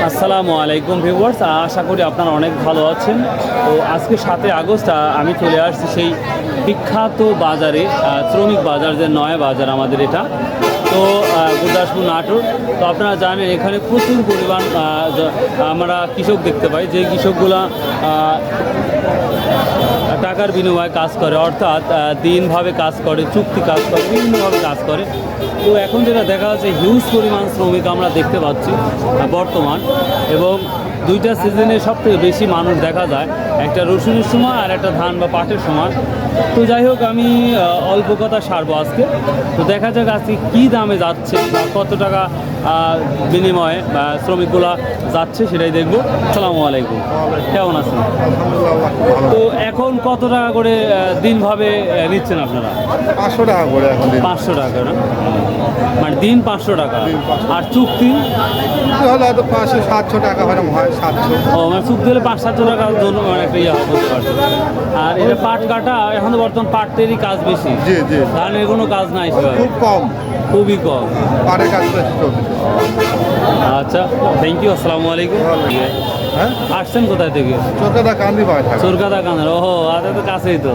আসসালামু আলাইকুম ভিউয়ার্স, আশা করি আপনারা অনেক ভালো আছেন। তো আজকে 7 আগস্ট আমি চলে আসছি সেই বিখ্যাত বাজারে, শ্রমিক বাজার, যে নয়া বাজার আমাদের এটা। তো গুরদাসপুর নাটোর। তো আপনারা জানেন এখানে প্রচুর পরিমাণ আমরা কৃষক দেখতে পাই, যে কৃষকগুলা টাকার বিনিময়ে কাজ করে, অর্থাৎ দিনভাবে কাজ করে, চুক্তি কাজ করে, বিভিন্নভাবে কাজ করে। তো এখন যেটা দেখা যাচ্ছে হিউজ পরিমাণ শ্রমিক আমরা দেখতে পাচ্ছি বর্তমান, এবং দুইটা সিজনে সবথেকে বেশি মানুষ দেখা যায়, একটা রসুনের সময় আর একটা ধান বা পাটের সময়। তো যাই হোক, আমি অল্প কথা সারবো আজকে। তো দেখা যাক আজকে কী দামে যাচ্ছে বা কত টাকা বিনিময়ে শ্রমিকগুলা যাচ্ছে, সেটাই দেখবো। আসসালামু আলাইকুম, কেমন আছেন? তো এখন কত টাকা করে দিনভাবে নিচ্ছেন আপনারা? 500 টাকা করে এখন। 500 টাকা না, মানে দিন 500 টাকা। আর চুক্তি হলে হয়তো 500-700 টাকা হয়, 700। ও, মানে চুক্তি হলে 500-700 টাকার জন্য একটা ইয়ে করতে পারছে। আর এটা পাট কাটা, এখন তো বর্তমান পাটেরই কাজ বেশি, জি জি, ধানের কোনো কাজ নাই, খুব কম, খুবই কম। পাটের কাজ বেশি চলছে। আচ্ছা, থ্যাংক ইউ, আসসালামু আলাইকুম। হ্যাঁ, আসছেন কোথায় থেকে? চোরকাদা কান্দি পায় থাকে। চোরকাদা কান্দার, ওহো, আদের তো কাছেই তো।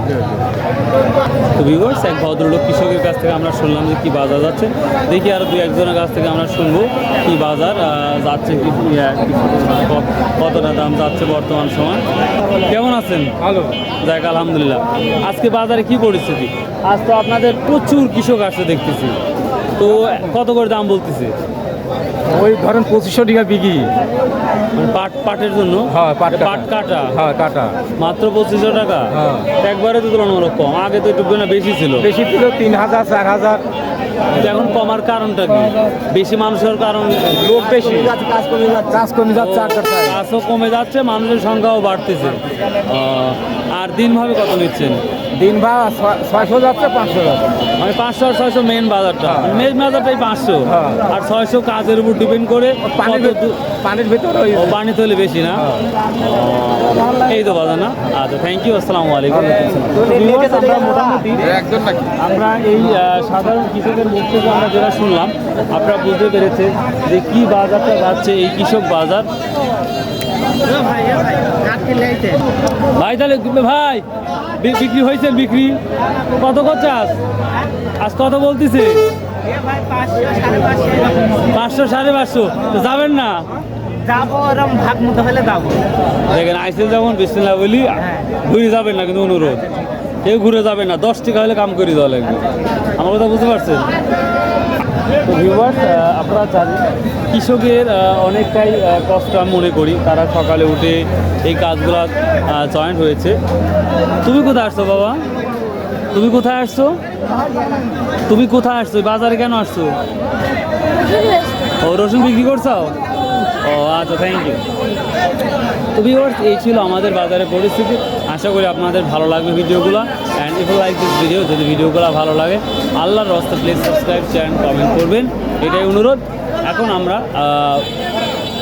তো ভিউয়ার্স, এক ভদ্রলোক কৃষকের কাছ থেকে আমরা শুনলাম যে কী বাজার যাচ্ছে। দেখি আরও 2-1 জনের কাছ থেকে আমরা শুনবো কী বাজার যাচ্ছে, কতটা দাম যাচ্ছে বর্তমান সময়। কেমন আছেন? ভালো। যাক, আলহামদুলিল্লাহ। আজকে বাজারে কি পরিস্থিতি? আজ তো আপনাদের প্রচুর কৃষক আসছে দেখতেছি। তো কত করে দাম বলতেছে? ওই ধরেন 2500 টাকা বিঘি। মানে পাটের জন্য? হ্যাঁ, পাট কাটা। হ্যাঁ, কাটা মাত্র 2500 টাকা? হ্যাঁ। একবারে তো তুলনামূলক কম। আগে তো একটু বেশি ছিল। বেশি ছিল 3000 4000। এখন কমার কারণটা কি? বেশি মানুষের কারণ? লোক বেশি, কাজ কমে যাচ্ছে। কাজও কমে যাচ্ছে, মানুষের সংখ্যাও বাড়তেছে। আর দিনভাবে কত নিচ্ছেন? দিন বা 600 যাচ্ছে, 500 যাচ্ছে। মানে 500 আর 600 মেন বাজারটা, মেন বাজারটাই 500। হ্যাঁ। আর 600 কাজের উপর ডিপেন্ড করে। পানির ভিতরে পানি তো হলে বেশি না? এই তো বাজার না। আচ্ছা, থ্যাংক ইউ, আসসালামু আলাইকুম। মোটামুটি আমরা এই সাধারণ কৃষকের মুখ থেকে আমরা যেটা শুনলাম, আপনারা বুঝতে পেরেছেন যে কি বাজারটা যাচ্ছে, এই কৃষক বাজার। ভাই, তাহলে ভাই বিক্রি হয়েছে? বিক্রি কত করছে আজ কত বলতেছে? 500 550। তো যাবেন না? দেখেন, আইসেল যখন বিসমিল্লাহ বলি, ঘুরে যাবেন না, কিন্তু অনুরোধ, কেউ ঘুরে যাবেন না। 10 টাকা হলে কাম করে দেওয়া লাগবে। আমার কথা বুঝতে পারছেন? তো ভিউয়ার্স, আপনারা জানেন কৃষকের অনেকটাই কষ্ট আমি মনে করি। তারা সকালে উঠে এই কাজগুলো জয়েন্ট হয়েছে। তুমি কোথায় আসছো বাবা? তুমি কোথায় আসছো? তুমি কোথায় আসছো? বাজারে কেন আসছো? ও, রসুন বিক্রি করছো? ও আচ্ছা, থ্যাংক ইউ। তো ভিউয়ার্স, এই ছিল আমাদের বাজারের পরিস্থিতি। আশা করি আপনাদের ভালো লাগবে ভিডিওগুলো। And if you like this video, যদি ভিডিওগুলো ভালো লাগে, আল্লাহর রাস্তা প্লিজ সাবস্ক্রাইব, চ্যানেল, কমেন্ট করবেন, এটাই অনুরোধ। এখন আমরা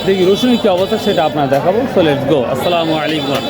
দেখি রসুনের কী অবস্থা সেটা আপনারা দেখাবো। So let's go. আসসালামু আলাইকুম।